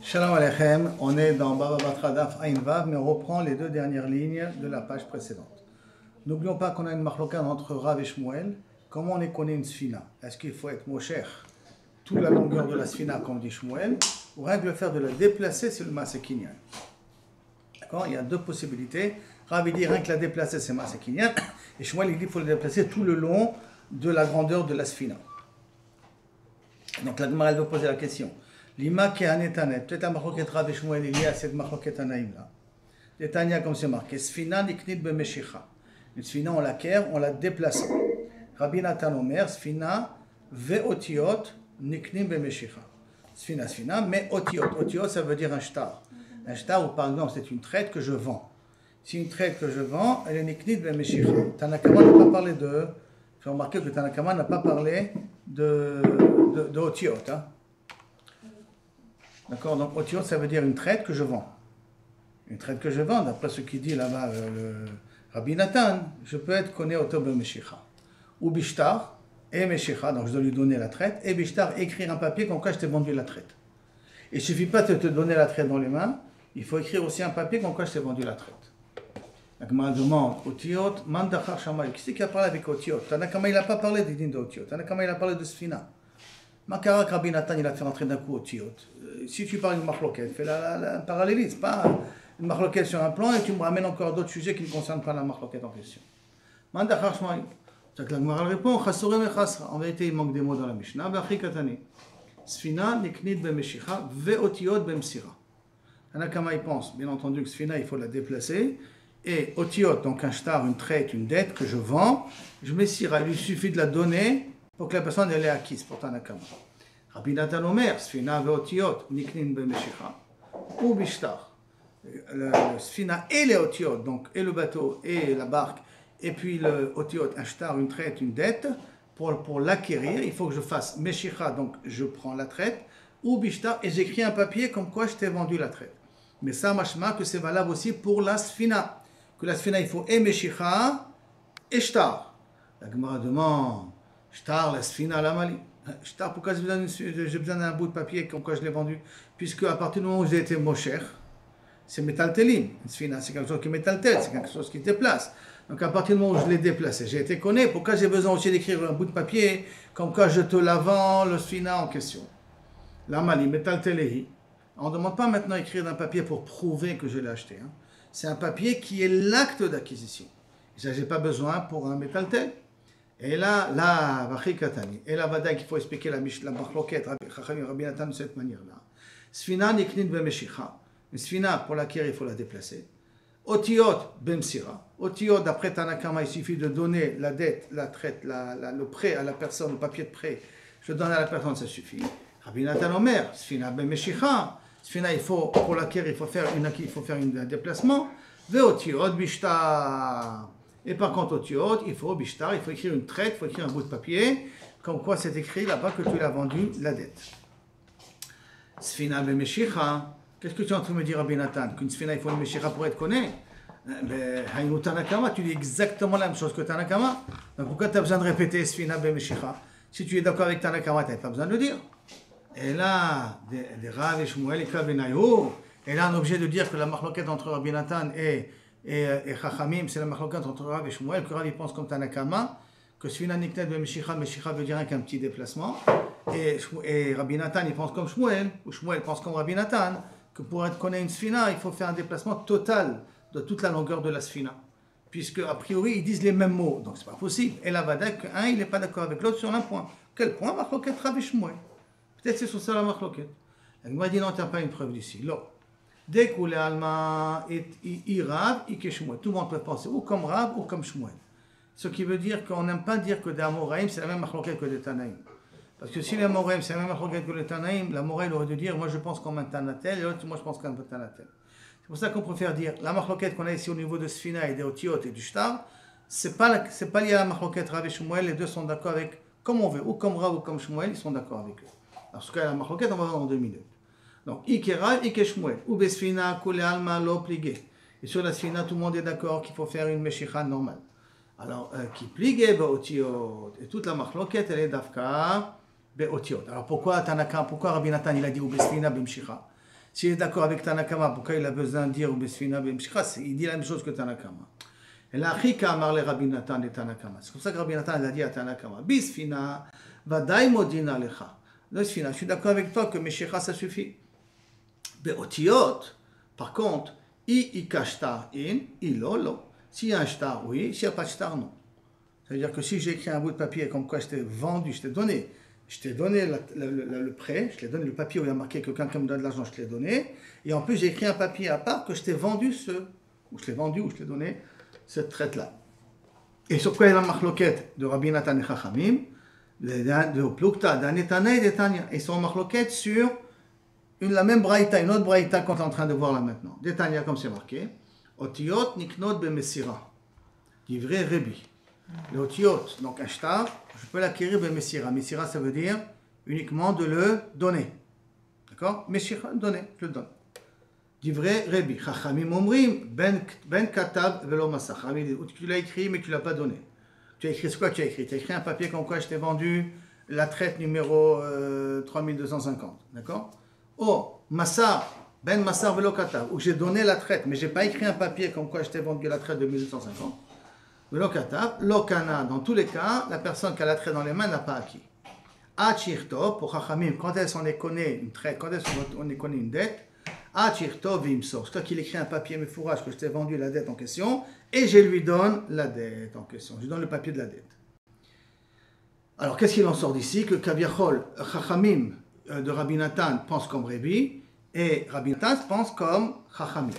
Shalom Aleichem, on est dans Baba Batra Daf Ayin Vav, mais on reprend les deux dernières lignes de la page précédente. N'oublions pas qu'on a une marloquade entre Rav et Shmuel. Comment on connaît une sfina? Est-ce qu'il faut être mosher toute la longueur de la sfina, comme dit Shmuel, ou rien que le faire de la déplacer, c'est le Maaseh Kinyan? D'accord? Il y a deux possibilités. Rav dit rien que la déplacer, c'est Maaseh Kinyan, et Shmuel il dit qu'il faut la déplacer tout le long de la grandeur de la sfina. Donc la Gemara elle veut poser la question. Lima kehanetanet, peut-être la marloquette Rav et Shmuel est liée à cette marloquette anaïm là. Les Tanya comme c'est marqué, sfina niknit b'meshicha. Une sfina on l'acquiert, on la déplace. Rabbi Natan Omer, sfina ve'otiot niknim b'meshicha. Sfina, mais otiot. Otiot ça veut dire un shtar. Un shtar ou par exemple c'est une traite que je vends. Si une traite que je vends, elle est niknit b'meshicha. Tanakama n'a pas parlé de. Il faut remarquer que Tanakama n'a pas parlé de otiot. Hein. D'accord, donc otiot ça veut dire une traite que je vends. Une traite que je vends, d'après ce qu'il dit là-bas, le Rabbi Natan, je peux être connu oto b'meshicha. Ou bishtar et meshicha, donc je dois lui donner la traite, et bishtar, écrire un papier comme quoi je t'ai vendu la traite. Et il ne suffit pas de te donner la traite dans les mains, il faut écrire aussi un papier comme quoi je t'ai vendu la traite. La Gemara demande, otiot, mandachar shamay, qui c'est qui a parlé avec otiot? Tanakama il n'a pas parlé des dînes d'otiot, Tanakama il a parlé de sfina. Makarak Rabbi Natan il a fait rentrer d'un coup otiot. Si tu parles d'une marloquette, fais la parallélisme, pas une marloquette sur un plan et tu me ramènes encore d'autres sujets qui ne concernent pas la marloquette en question. Mandachar shamay. Donc la Gemara répond, chasurem et chasra. En vérité, il manque des mots dans la Mishnah. B'achri katani. Sfina niknit b'meshicha ve'otiot b'msira. Tanakama il pense, bien entendu, que sfina il faut la déplacer. Et otiot, donc un shtar, une traite, une dette que je vends, je messira. Il lui suffit de la donner pour que la personne elle est acquise pour Tanakama. Rabbi Natan Omer, sfina ve'otiot niknit b'meshicha ou bishtar. Le sfina et les otiot, donc et le bateau et la barque. Et puis le otiot, un shtar, une traite, une dette, pour l'acquérir, il faut que je fasse meshicha, donc je prends la traite, ou bishtar, et j'écris un papier comme quoi je t'ai vendu la traite. Mais ça, machma, que c'est valable aussi pour la sfina. Que la sfina, il faut et meshicha, et shtar. La Gemara demande, shtar, la sfina, la mali. Shtar, pourquoi j'ai besoin d'un bout de papier comme quoi je l'ai vendu? Puisque à partir du moment où j'ai été mosher, c'est métaltelim. Une sfina, c'est quelque chose qui est métaltel, c'est quelque chose qui déplace. Donc à partir du moment où je l'ai déplacé, j'ai été connu, pourquoi j'ai besoin aussi d'écrire un bout de papier, comme quoi je te la vends, le sfina en question. La mali, metal telehi. On ne demande pas maintenant d'écrire un papier pour prouver que je l'ai acheté. Hein. C'est un papier qui est l'acte d'acquisition. Et ça, je n'ai pas besoin pour un metal tel. Et là, la vachikatani, et la vada qu'il faut expliquer la marloquette, Rabbi Natan de cette manière-là. Sfina niknit b'meshicha. Une sfina, pour l'acquérir, il faut la déplacer. Otiot b'msira. Otiot, d'après Tanakama, il suffit de donner la dette, la traite, le prêt à la personne, le papier de prêt. Je donne à la personne, ça suffit. Rabbi Natan Omer, sfina b'meshicha. Sfina, il faut, pour l'acquérir, il faut faire un déplacement. Ve'otiot bishtar. Et par contre, otiot, il faut bishtar, il faut écrire une traite, il faut écrire un bout de papier, comme quoi c'est écrit là-bas que tu l'as vendu la dette. Sfina b'meshicha. Qu'est-ce que tu es en train de me dire, Rabbi Natan? Qu'une sfina, il faut une meshicha pour être connu? Haïnou Tanakama, tu dis exactement la même chose que Tanakama. Donc pourquoi tu as besoin de répéter sfina b'meshicha? Si tu es d'accord avec Tanakama, tu n'as pas besoin de le dire. Et là, des Rav et Shmuel et Kabenaïou, et là on est obligé de dire que la marloquette entre Rabbi Natan et Chachamim, c'est la marloquette entre Rav et Shmuel, que Rav il pense comme Tanakama, que sfina niknet b'meshicha, meshicha veut dire qu'un petit déplacement. Et Rabbi Natan il pense comme Shmuel, ou Shmuel pense comme Rabbi Natan, que pour être connu une sfina, il faut faire un déplacement total de toute la longueur de la sfina. Puisque, a priori, ils disent les mêmes mots. Donc, c'est pas possible. Et la vada, qu'un, il n'est pas d'accord avec l'autre sur un point. Quel point? Marloquette Rav et Shmuel. Peut-être c'est sur ça la marloquette. Elle m'a dit non, tu n'as pas une preuve d'ici. Là. Dès que les Allemands et Rav et Shmuel, tout le monde peut penser ou comme Rav ou comme Shmuel. Ce qui veut dire qu'on n'aime pas dire que des Amoraïm, c'est la même marloquette que des Tanaïm. Parce que si les Amoraïm, c'est la même marloquette que les Tanaïm, l'Amoraïm aurait dû dire, moi je pense comme un Tanatel, et l'autre, moi je pense comme un Tanatel. C'est pour ça qu'on préfère dire, la marloquette qu'on a ici au niveau de Sfina et des Otiot et du Shtar, c'est pas lié à la marloquette Rav et Shmuel, les deux sont d'accord avec, comme on veut, ou comme Rav ou comme Shmuel, ils sont d'accord avec eux. Alors, ce cas, la marloquette, on va voir dans 2 minutes. Donc, Ike Rav, Ike Shmuel, ou Besfina, Kule Alma, Lo Pligé. Et sur la Sfina, tout le monde est d'accord qu'il faut faire une Meshicha normale. Alors, qui Pligé, Otiot, et toute la marloquette, elle est d'Afka, Be'otiot. Alors pourquoi Rabbi Natan il a dit ou Besfina b'mshicha? S'il est d'accord avec Tanakama, pourquoi il a besoin de dire Besfina Bemshikha? Il dit la même chose que Tanakama. Et là, Chika Amar le Rabbi Nathan et Tanakama. C'est pour ça que Rabbi Nathan a dit à Tanakama, Bisfina, Vadaï Modina Lecha. Bisfina, je suis d'accord avec toi que Meshikha, ça suffit. Beotiot, par contre, Ikashtar in, Ilolo. S'il y a un shtar, oui. S'il n'y a pas de shtar, non. C'est-à-dire que si j'ai écrit un bout de papier comme quoi je t'ai vendu, je t'ai donné le prêt, je t'ai donné le papier où il y a marqué que quelqu'un me donne de l'argent, je te l'ai donné. Et en plus, j'ai écrit un papier à part que je t'ai vendu ou je t'ai vendu, ou je t'ai donné cette traite-là. Et sur quoi il y a la marloquette de Rabbi Nathan et Chachamim, de Plukta, d'Anetana et d'Etania. Ils sont en marloquette sur la même braïta, une autre braïta qu'on est en train de voir là maintenant. D'Etania, comme c'est marqué. Otiot niknot bemesira. Divrei Rebi. Le otiot, donc un shtar, je peux l'acquérir bemesira. Mesira, ça veut dire uniquement de le donner. D'accord? Mesira, donner, je le donne. Divrei Rebi. Chachamim omrim ben katab velo masach. Tu l'as écrit, mais tu ne l'as pas donné. Tu as écrit ce quoi tu as écrit? Tu as écrit un papier comme quoi je t'ai vendu la traite numéro 3250. D'accord? Oh, Massar, Ben Massar Velo Katav, où j'ai donné la traite, mais je n'ai pas écrit un papier comme quoi je t'ai vendu la traite de 1850. Velo Katav, Lokana, dans tous les cas, la personne qui a la traite dans les mains n'a pas acquis. Achirto, pour Chachamim, quand est-ce qu'on connaît une traite, quand est-ce qu'on connaît une dette, Achirto Vimso, c'est toi qui écrit un papier, mais fourrage, que je t'ai vendu la dette en question, et je lui donne la dette en question. Je lui donne le papier de la dette. Alors, qu'est-ce qu'il en sort d'ici? Que Kaviachol, Chachamim, de Rabbi Nathan pense comme Rebi et Rabbi Nathan pense comme Chachamim.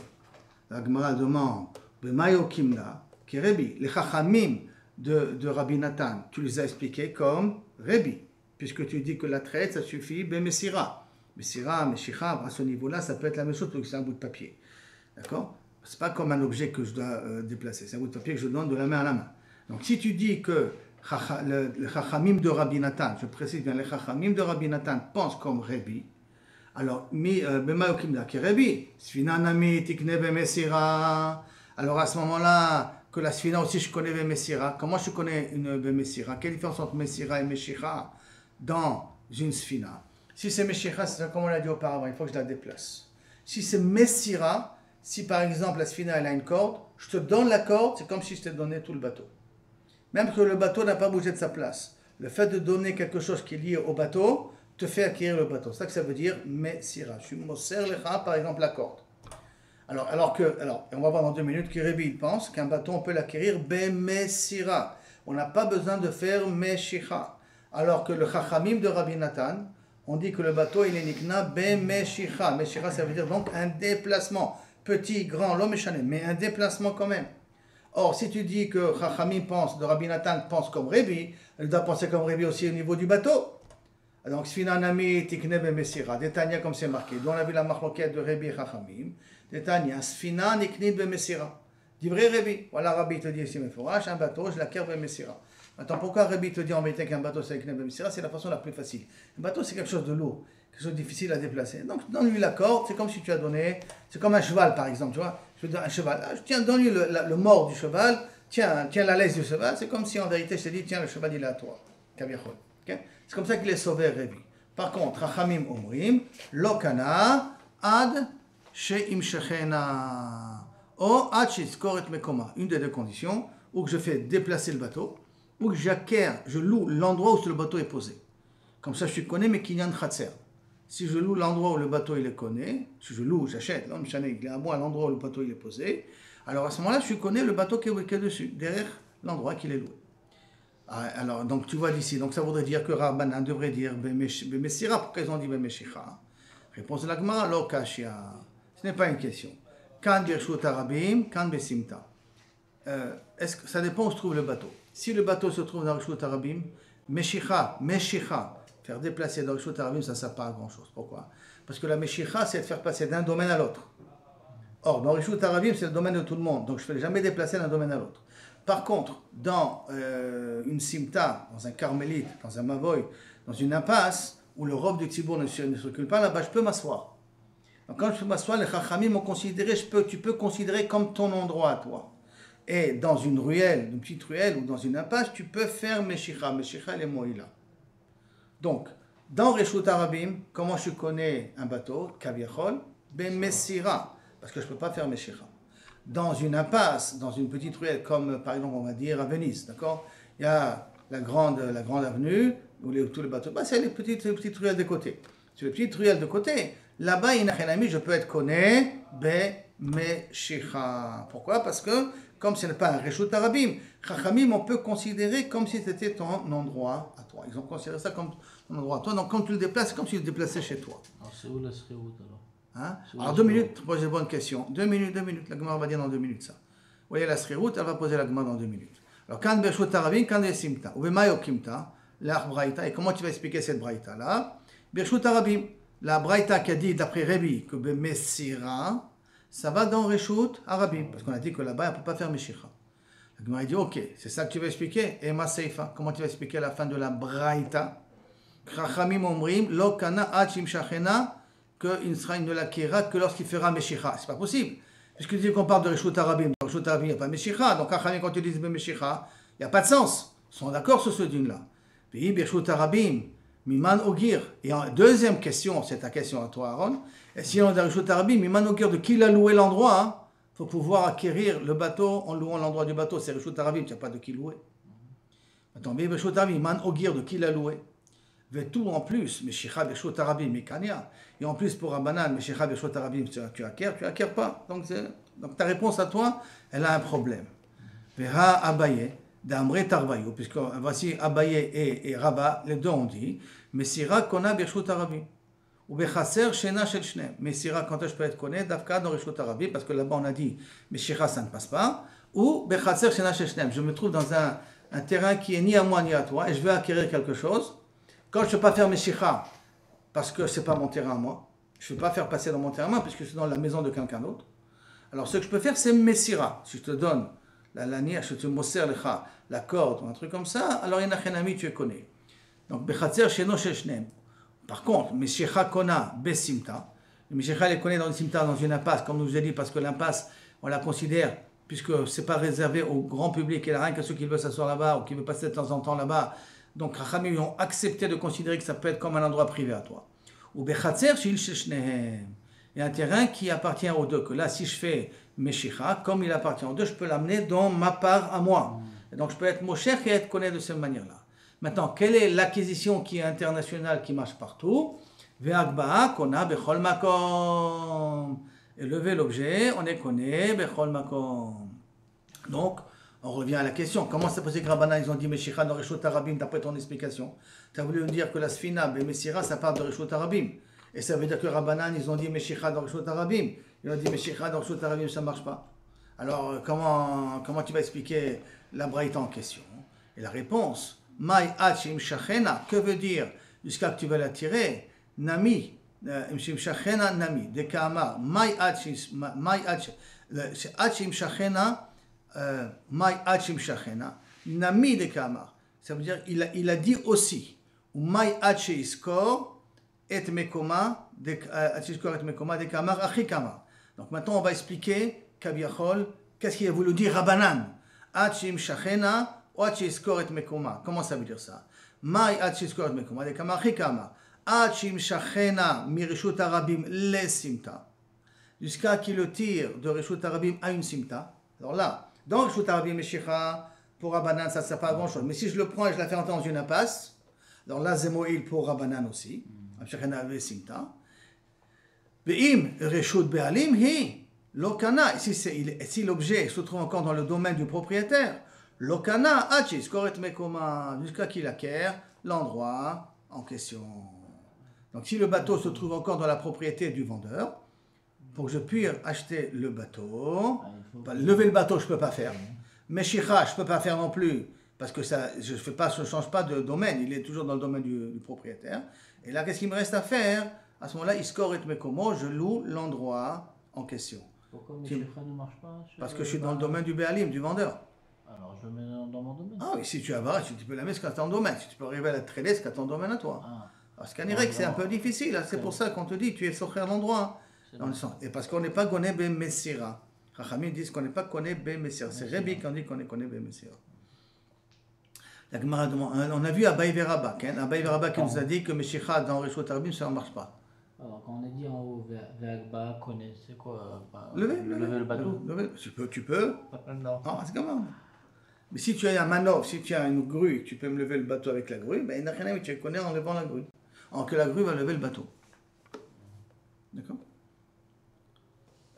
La Gemara demande Bemayo Kimna qui est Rebi. Les Chachamim de Rabbi Nathan, tu les as expliqués comme Rebi, puisque tu dis que la traite ça suffit Bemesira. Mesira, Meshicha, à ce niveau-là, ça peut être la même chose parce que c'est un bout de papier. D'accord? C'est pas comme un objet que je dois déplacer, c'est un bout de papier que je donne de la main à la main. Donc si tu dis que les Chachamim de Rabbi Nathan, je précise bien, les Chachamim de Rabbi Nathan pensent comme Rebi. Alors, Bemayokim qui est Rebi, Sfina Nami Tikne Bemesira. Alors à ce moment-là, que la Sfina aussi je connais Bemesira. Comment je connais une Bemesira? Quelle différence entre Mesira et Meshicha dans une Sfina? Si c'est Meshicha, c'est comme on l'a dit auparavant, il faut que je la déplace. Si c'est Mesira, si par exemple la Sfina elle a une corde, je te donne la corde, c'est comme si je t'ai donné tout le bateau. Même que le bateau n'a pas bougé de sa place. Le fait de donner quelque chose qui est lié au bateau te fait acquérir le bateau. C'est ça que ça veut dire Mesira. Je suis Moser Lecha, par exemple, la corde. Alors, on va voir dans 2 minutes que Rebi pense qu'un bateau, on peut l'acquérir Bemesira. On n'a pas besoin de faire Meshicha. Alors que le Chachamim de Rabbi Nathan, on dit que le bateau, il est Nikna Bemeshicha. Meshicha, ça veut dire donc un déplacement. Petit, grand, l'homme échané, mais un déplacement quand même. Or, si tu dis que Chachamim pense, de Rabbi Nathan pense comme Rebi, elle doit penser comme Rebi aussi au niveau du bateau. Donc, Sfina Nami Tikne Bemesira, Détania comme c'est marqué. Donc, on a vu la marloquette de Rebi et Chachamim. Détania, Sfina Nikne Bemesira. Dit vrai Rebi. Voilà, Rabbi te dit ici, mais fourrage, un bateau, je l'acquiers Bemesira. Maintenant, pourquoi Rebi te dit en vérité qu'un bateau c'est Nikne Bemesira? C'est la façon la plus facile. Un bateau, c'est quelque chose de lourd, quelque chose de difficile à déplacer. Donc, donne-lui la corde, c'est comme si tu as donné, c'est comme un cheval par exemple, tu vois. Je veux dire, un cheval, tiens, donne-lui le mort du cheval, tiens la laisse du cheval, c'est comme si en vérité je te dis, tiens, le cheval il est à toi. Kaviachol. Okay? C'est comme ça qu'il est sauvé, Rebi. Par contre, Chachamim Omrim, Lokana, Ad, She'im Shechena, O, Ad Shizkor et Mekoma. Une des deux conditions, ou que je fais déplacer le bateau, ou que je loue l'endroit où le bateau est posé. Comme ça, je connais mes kinyan Khatser. Si je loue l'endroit où le bateau il est connaît, si je loue, j'achète, il est à moi l'endroit où le bateau il est posé, alors à ce moment-là, je connais le bateau qui est dessus, derrière l'endroit qu'il est loué. Alors, donc tu vois d'ici, donc ça voudrait dire que Rabbanan devrait dire Bemesira, pourquoi ils ont dit Bemeshicha? Réponse de la Gemara, Lo Kashia. Ce n'est pas une question. Kan Birshut Arabim, Kan Besimta. Est-ce que ça dépend où se trouve le bateau? Si le bateau se trouve dans Birshut Arabim, Meshicha, faire déplacer dans Birshut Arabim, ça ne sert pas à grand chose. Pourquoi? Parce que la Meshicha, c'est de faire passer d'un domaine à l'autre. Or, dans Birshut Arabim, c'est le domaine de tout le monde, donc je ne fais jamais déplacer d'un domaine à l'autre. Par contre, dans une simta, dans un carmélite, dans un mavoy, dans une impasse, où le robe du tzibour ne circule pas, là-bas, je peux m'asseoir. Donc quand je peux m'asseoir, les chachamim m'ont considéré, tu peux considérer comme ton endroit à toi. Et dans une ruelle, une petite ruelle, ou dans une impasse, tu peux faire meshicha. Meshicha, elle est moïla. Donc, dans Reshut Arabim, comment je connais un bateau, kaviachol, Bemessira, parce que je ne peux pas faire Meshicha. Dans une impasse, dans une petite ruelle, comme par exemple on va dire à Venise, d'accord? Il y a la grande avenue, où tous les bateaux, c'est les petites ruelles de côté. Sur les petites ruelles de côté, là-bas, je peux être conné Bemeshicha. Pourquoi? Parce que, comme ce n'est pas un Reshut Arabim, Chachamim, on peut considérer comme si c'était ton endroit à toi. Ils ont considéré ça comme ton endroit à toi. Donc, quand tu le déplaces, c'est comme si tu le déplaçais chez toi. Alors, c'est où la Srihout alors? Hein? Alors 2 minutes, poser une bonne question. 2 minutes, la Gemara va dire dans 2 minutes ça. Vous voyez la Srihout, elle va poser la Gemara dans 2 minutes. Alors, quand Bershut Arabim, quand Simta, ou Bemayo Kimta, la Braïta, et comment tu vas expliquer cette Braïta là? Bershut Arabim, la Braïta qui a dit d'après Rebi que Bemessira, ça va dans Reshut Arabim, parce qu'on a dit que là-bas, elle ne peut pas faire Meshicha. La Gemara dit ok, c'est ça que tu vas expliquer. Et ma Seifa, comment tu vas expliquer la fin de la Braïta? Chachamim Omrim, Lo Kana Hachim Shachena, qu'il ne l'acquérera que lorsqu'il fera Meshicha. C'est pas possible. Puisque tu dis qu'on parle de Reshut Arabim, dans Reshut Arabim, il n'y a pas Meshicha. Donc, quand tu dis Meshicha, il n'y a pas de sens. Ils sont d'accord sur ce dîne-là. Puis, Reshut Arabim, Miman Ogir. Et en deuxième question, c'est ta question à toi, Aaron. Et si on a Reshut Arabim, Miman Ogir, de qui il a loué l'endroit, il faut pouvoir acquérir le bateau en louant l'endroit du bateau. C'est Reshut Arabim, il n'y a pas de qui louer. Attends, mais Reshut Arabim, Miman Ogir, de qui l'a loué? Tout en plus, Meshicha Bershut Arabim, Mikania. Et en plus pour Rabbanan, Meshicha Bershut Arabim, tu acquiers pas. Donc ta réponse à toi, elle a un problème. Veha Abaye, d'Amre Tarvayo, puisque voici Abaye et Rabba, les deux ont dit, Messira Kona Bershut Arabim. Ou Bechaser Shena Shel Shnem. Messira, quand je peux être connu, Davka dans Bershut Arabim, parce que là-bas on a dit, Meshicha ça ne passe pas. Ou Bechaser Shena Shel Shnem. Je me trouve dans un terrain qui est ni à moi ni à toi, et je veux acquérir quelque chose. Quand je ne peux pas faire Meshicha, parce que ce n'est pas mon terrain à moi, je ne peux pas faire passer dans mon terrain à moi, puisque c'est dans la maison de quelqu'un d'autre. Alors ce que je peux faire, c'est Messira. Si je te donne la lanière, je te moser la corde, ou un truc comme ça, alors Yenachenami, tu es connu. Donc, Bechatzer Sheno Sheshnem. Par contre, Meshicha Kona Besimta. Meshicha les connaît dans une simta, dans une impasse, comme nous a dit, parce que l'impasse, on la considère, puisque ce n'est pas réservé au grand public, et rien que ceux qui veulent s'asseoir là-bas, ou qui veulent passer de temps en temps là-bas. Donc, Chachamim ont accepté de considérer que ça peut être comme un endroit privé à toi. Ou Bechatzer Shil Sheshnehem. Il y a un terrain qui appartient aux deux. Que là, si je fais Meshicha, comme il appartient aux deux, je peux l'amener dans ma part à moi. Et donc, je peux être Mosher et être connu de cette manière-là. Maintenant, quelle est l'acquisition qui est internationale, qui marche partout? Ve'agba'a kona bechol makom. Élever l'objet, on est connu bechol makom. Donc, on revient à la question. Comment c'est possible que Rabbanan, ils ont dit Meshicha dans Reshut Arabim, d'après ton explication? Tu as voulu nous dire que la Sfina, Bemessira, ça parle de Reshut Arabim. Et ça veut dire que Rabbanan, ils ont dit Meshicha dans Reshut Arabim. Ils ont dit Meshicha dans Reshut Arabim, ça ne marche pas. Alors, comment tu vas expliquer la braïta en question? Et la réponse, Mai Hachim Shachena, que veut dire jusqu'à que tu vas la tirer? Nami, Hachim Shachena, Nami, de Kamar, Mai Hachim Shachena, Mai Hachim Shachena, Nami de Kamar. Ça veut dire, il a dit aussi, Mai Hachim Skor, et Mekoma, de Kamar, Achi Kamar. Donc maintenant, on va expliquer, Kabiachol, qu'est-ce qu'il a voulu dire Rabbanan? Hachim Shachena, ou Hachim Skor et Mekoma. Comment ça veut dire ça? Mai Hachim Skor et Mekoma, de Kamar, Achi Kamar. Hachim Shachena, Mirishut Arabim, les Simta. Jusqu'à qu'il le tire de Reshut Arabim à une Simta. Alors là, dans Reshut Arabim Meshicha, pour Rabbanan, ça ne sert pas à grand chose. Mais si je le prends et je la fais entrer dans une impasse, alors là, Zemoïl pour Rabbanan aussi. Shachena ve Simta. Ve'im Reshut Be'alim hi Lokana. Si l'objet se trouve encore dans le domaine du propriétaire, Lokana Hachis Koret Mekoma, jusqu'à qu'il acquiert l'endroit en question. Donc si le bateau se trouve encore dans la propriété du vendeur, pour que je puisse acheter le bateau, lever le bateau je ne peux pas faire, Meshicha je ne peux pas faire non plus, parce que ça, je ne change pas de domaine, il est toujours dans le domaine du propriétaire. Et là, qu'est-ce qu'il me reste à faire? À ce moment-là, Iskor et Mekomo, je loue l'endroit en question. Pourquoi Meshicha ne marche pas? Parce que je suis dans le domaine du Béalim, du vendeur. Alors je le mets dans mon domaine. Ah oui, si tu as tu peux la mettre jusqu'à ton domaine. Si tu peux arriver à la traiter jusqu'à ton domaine à toi. Parce qu'en Irak, c'est un peu difficile. C'est pour ça qu'on te dit, tu es sorti à l'endroit. Et parce qu'on n'est pas Goné Ben Messira. Chachamim disent qu'on n'est pas Goné Ben Messira. C'est Rebi qui dit qu'on est Goné Ben Messira. La Gemara demande, on a vu Abaye Veraba. Abaye Veraba qui nous a dit que Meshicha dans Reshut Arabim, ça ne marche pas. Alors, quand on est dit en haut, Verba connaît, c'est quoi Lever le bateau? Lever. Tu peux. Non. Ah, c'est comment? Mais si tu as un manœuvre, si tu as une grue, tu peux me lever le bateau avec la grue, ben il n'y a rien à voir, tu connais en levant la grue. En que la grue va lever le bateau. D'accord?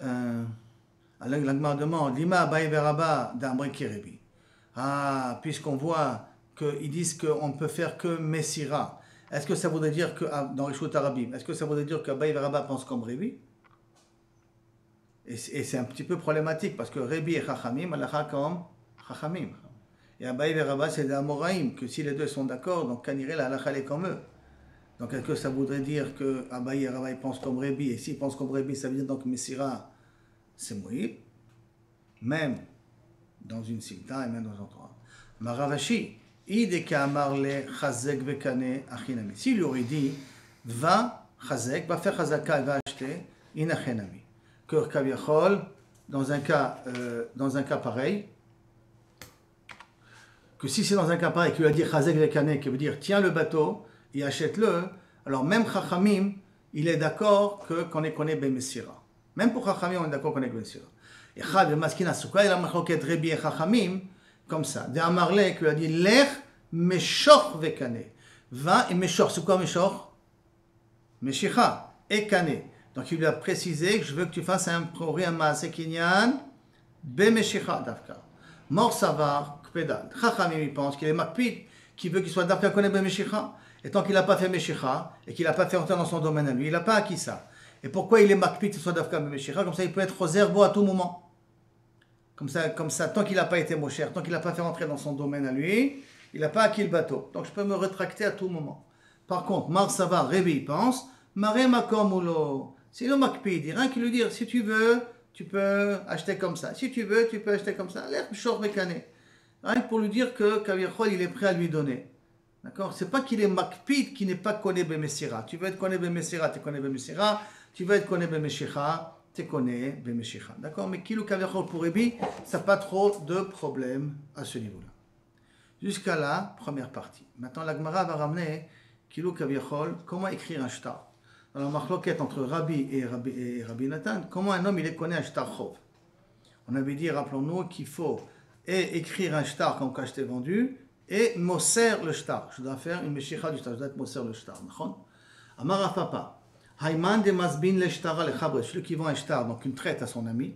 Alors l'Agmar demande, Lima Abaye Veraba d'Amri Kerebi. Ah, puisqu'on voit qu'ils disent qu'on ne peut faire que Messira. Est-ce que ça voudrait dire que, dans Rishut Arabim, est-ce que ça voudrait dire qu'Abaye Veraba pense comme Rébi? Et c'est un petit peu problématique parce que Rébi et Chachamim, Allah comme Chachamim. Et Abaye et Rabba, c'est des Amoraïm, que si les deux sont d'accord, donc Kaniré, la halakha est comme eux. Donc est-ce que ça voudrait dire que Abaye et Rabba pensent comme Rébi, et s'ils pensent comme Rébi, ça veut dire donc Messira, c'est Moïb, même dans une Sikta et même dans un endroit. Maravashi, Ideka Amarle Chazek Vekane Achinami. S'il lui aurait dit, va Chazek, va faire Chazaka et va acheter Inachinami. Que Kaviachol, dans un cas pareil, que si c'est dans un cas pareil, qu'il lui a dit Chazek Vekane, qui veut dire tiens le bateau et achète-le, alors même Chachamim, il est d'accord qu'on est connaît Ben Messira. Même pour Chachamim, on est d'accord qu'on est Ben Messira. Et Chad, le Maskina Souka, il a marqué Rebi et Chachamim, comme ça. De Amarle, qui lui a dit Lech Meshor Vekane. Va et Meshor, c'est quoi Meshor? Meshicha et Kane. Donc il lui a précisé que je veux que tu fasses un Maaseh Kinyan Be Meshicha Dafka. Mor Savar Kpedal. Chachamim, il pense qu'il est Makpid, qui veut qu'il soit Dafka Kone Be Meshicha. Et tant qu'il n'a pas fait Meshicha, et qu'il n'a pas fait entrer dans son domaine à lui, il n'a pas acquis ça. Et pourquoi il est Makpid qu'il soit Dafka Be Meshicha? Comme ça, il peut être Roserbo à tout moment. Comme ça, tant qu'il n'a pas été Mosher, tant qu'il n'a pas fait entrer dans son domaine à lui, il n'a pas acquis le bateau. Donc je peux me rétracter à tout moment. Par contre, Mar Savar, Rébi, il pense, Mare Makom Ulo. C'est le Makpid, il n'y a rien qui lui dire, si tu veux, tu peux acheter comme ça. Si tu veux, tu peux acheter comme ça. L'air Shor Mekane. Rien que pour lui dire que Kaviachol, il est prêt à lui donner. D'accord? C'est pas qu'il est Makpid, qui n'est pas Kone Bemessira. Tu veux être Kone Bemessira, tu connais Bemessira. Tu veux être Kone Bemeshicha, tu connais Bemeshicha. D'accord? Mais Kilou Kaviachol pour Rébi, ça n'a pas trop de problème à ce niveau-là. Jusqu'à la première partie. Maintenant, la Gemara va ramener Kilou Kaviachol, comment écrire un shtar. Dans la marloquette entre Rabbi et Rabbi Nathan, comment un homme il connaît un shtar chov. On avait dit, rappelons-nous, qu'il faut écrire un shtar comme quand je t'ai vendu, et moser le shtar. Je dois faire une meshicha du shtar, je dois être moser le shtar. Amar Papa, Hayman de Masbin le shtar le chabre, celui qui vend un shtar, donc une traite à son ami,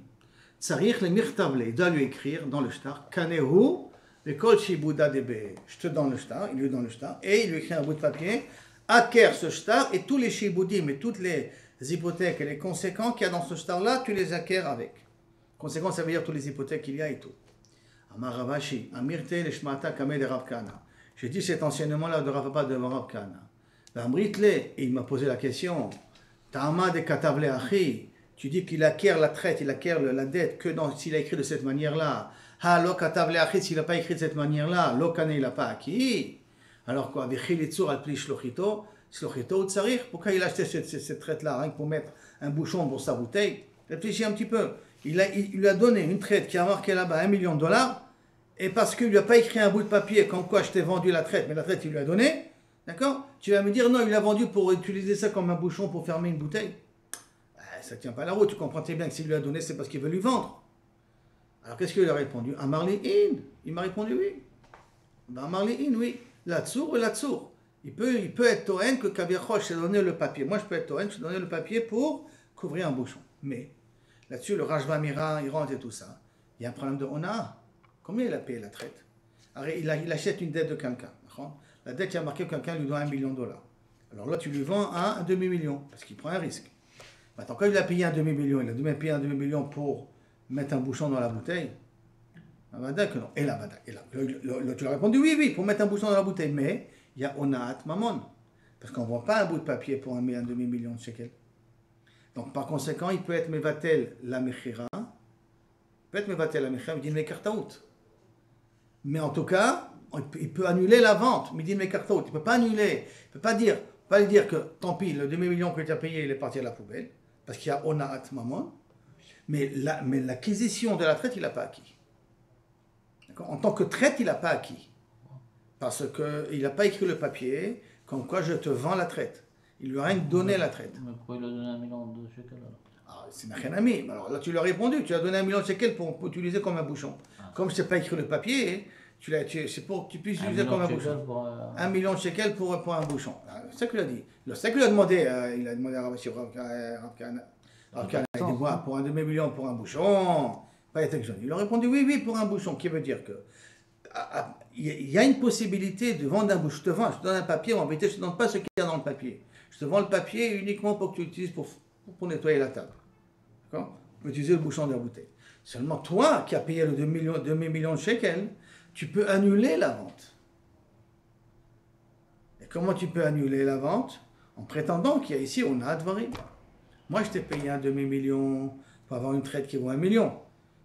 Tsarich le mirtavle, il doit lui écrire dans le shtar, Kanehu, le kol shibouda debe, je te donne le shtar, il lui donne le shtar, et il lui écrit un bout de papier, acquiert ce shtar, et tous les shiboudim, et toutes les hypothèques et les conséquents qu'il y a dans ce shtar-là, tu les acquiers avec. Conséquent, ça veut dire toutes les hypothèques qu'il y a et tout. Amar Ravashi, Amirte le shmata kame de Rav Kana. J'ai dit cet enseignement-là de Rav Papa de Rav Kana. Amritle, et il m'a posé la question, Ta'ama de katavle achi, tu dis qu'il acquiert la traite, il acquiert la dette que s'il a écrit de cette manière-là. Ha lo katavle achi, s'il n'a pas écrit de cette manière-là, lo kane, il n'a pas acquis. Alors quoi, Vichilitzur al pli shlochito, shlochito tsarir, pourquoi il a acheté cette traite-là, rien que pour mettre un bouchon pour sa bouteille? Réfléchis un petit peu. Il lui a donné une traite qui a marqué là-bas $1 million, et parce qu'il lui a pas écrit un bout de papier comme quoi je t'ai vendu la traite, mais la traite il lui a donné, d'accord? Tu vas me dire non, il a vendu pour utiliser ça comme un bouchon pour fermer une bouteille. Ça tient pas la route, tu comprends très bien que s'il lui a donné, c'est parce qu'il veut lui vendre. Alors qu'est-ce qu'il lui a répondu? Amarli in. Il m'a répondu oui. Amarli in, oui. Là-dessous ou là-dessous. Il peut être Toen que Kaviachol, je t'ai donné le papier. Moi je peux être Toen, je t'ai donné le papier pour couvrir un bouchon. Mais là-dessus, le Rajva Mira, il rentre et tout ça. Il y a un problème de Ona. Combien il a payé la traite? Alors, il achète une dette de quelqu'un. La dette, il a marqué que quelqu'un lui doit $1 million. Alors là, tu lui vends à un demi-million, parce qu'il prend un risque. Maintenant, quand il a payé un demi-million, il a dû payer un demi-million pour mettre un bouchon dans la bouteille. Ah bah d'accord, non. Et là, tu lui as répondu oui, pour mettre un bouchon dans la bouteille. Mais il y a Onaat Mamon. Parce qu'on ne vend pas un bout de papier pour un demi-million de shekels. Donc, par conséquent, il peut être Mevatel la Mechira. Il me dit Mekartaout. Mais en tout cas, il peut annuler la vente. Il me dit Mekartaout. Il ne peut pas annuler. Il ne peut pas dire que tant pis, le demi-million que tu as payé, il est parti à la poubelle. Parce qu'il y a Onaat Mamon. Mais l'acquisition de la traite, il n'a pas acquis. D'accord? En tant que traite, il n'a pas acquis. Parce qu'il n'a pas écrit le papier comme quoi je te vends la traite. Il lui a rien donné la traite. Mais pourquoi il a donné 1 million de shekels alors? Ah, c'est n'a rien à mis. Alors là, tu lui as répondu, tu as donné 1 million de shekels pour utiliser comme un bouchon. Comme je t'ai pas écrit le papier, c'est pour que tu puisses utiliser comme un bouchon. 1 million de shekels pour un bouchon. C'est ça qu'il a dit. C'est ça qu'il a demandé. Il a demandé à Rav Kahana, il dit, moi, pour un demi-million pour un bouchon, pas être jeune. Il a répondu oui, oui, pour un bouchon, qui veut dire que il y a une possibilité de vendre un bouchon. Je te donne un papier, en vérité, je ne te donne pas ce qu'il y a dans le papier. Je te vends le papier uniquement pour que tu l'utilises pour nettoyer la table. D'accord? Pour utiliser le bouchon de la bouteille. Seulement toi, qui as payé le demi-million de shekels, tu peux annuler la vente. Et comment tu peux annuler la vente? En prétendant qu'il y a ici, on a advarim. Moi, je t'ai payé un demi-million pour avoir une traite qui vaut 1 million.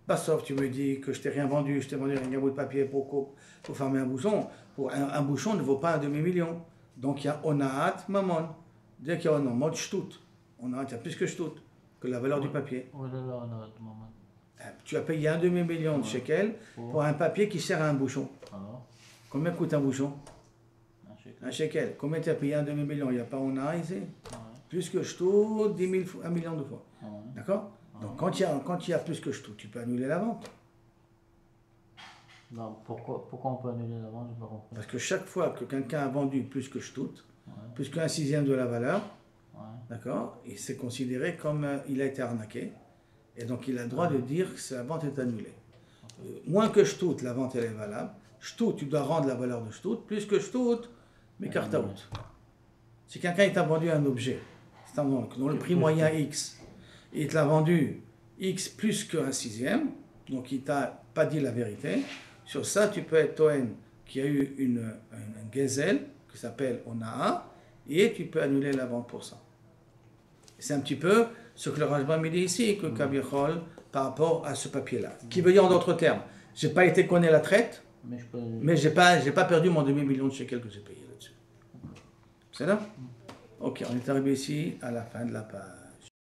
Pas sauf tu me dis que je t'ai rien vendu, je t'ai vendu un bout de papier pour fermer un bouchon. Un bouchon ne vaut pas un demi-million. Donc il y a onaat mamon. Dès qu'il y a un mode shtout. Onaat, il y a plus que shtout, que la valeur du papier. Tu as payé un demi-million de shekels pour un papier qui sert à un bouchon. Combien coûte un bouchon? Un shekel. Combien tu as payé un demi-million? Il n'y a pas onaat ici. Plus que shtout, 10 000 fois, 1 million de fois. D'accord? Donc quand il y a plus que shtout, tu peux annuler la vente. Non, pourquoi on peut annuler la vente? Je n'ai pas compris. Parce que chaque fois que quelqu'un a vendu plus que shtout, plus qu'un sixième de la valeur, d'accord, il s'est considéré comme il a été arnaqué. Et donc il a le droit de dire que la vente est annulée. Moins que shtout, la vente elle est valable. Shtout, tu dois rendre la valeur de shtout. Plus que shtout, mais cartaout. Si quelqu'un t'a vendu un objet, dont le prix moyen X, et il te l'a vendu X plus qu'un sixième, donc il t'a pas dit la vérité, sur ça tu peux être Toen qui a eu une gazelle qui s'appelle Onaa, et tu peux annuler la vente pour ça. C'est un petit peu ce que le Rajbam dit ici, que Kabichol, par rapport à ce papier-là. Qui veut dire en d'autres termes, j'ai pas été connaître la traite, mais j'ai pas perdu mon demi-million de shekels que j'ai payé là-dessus. C'est là? Ok, on est arrivé ici à la fin de la page.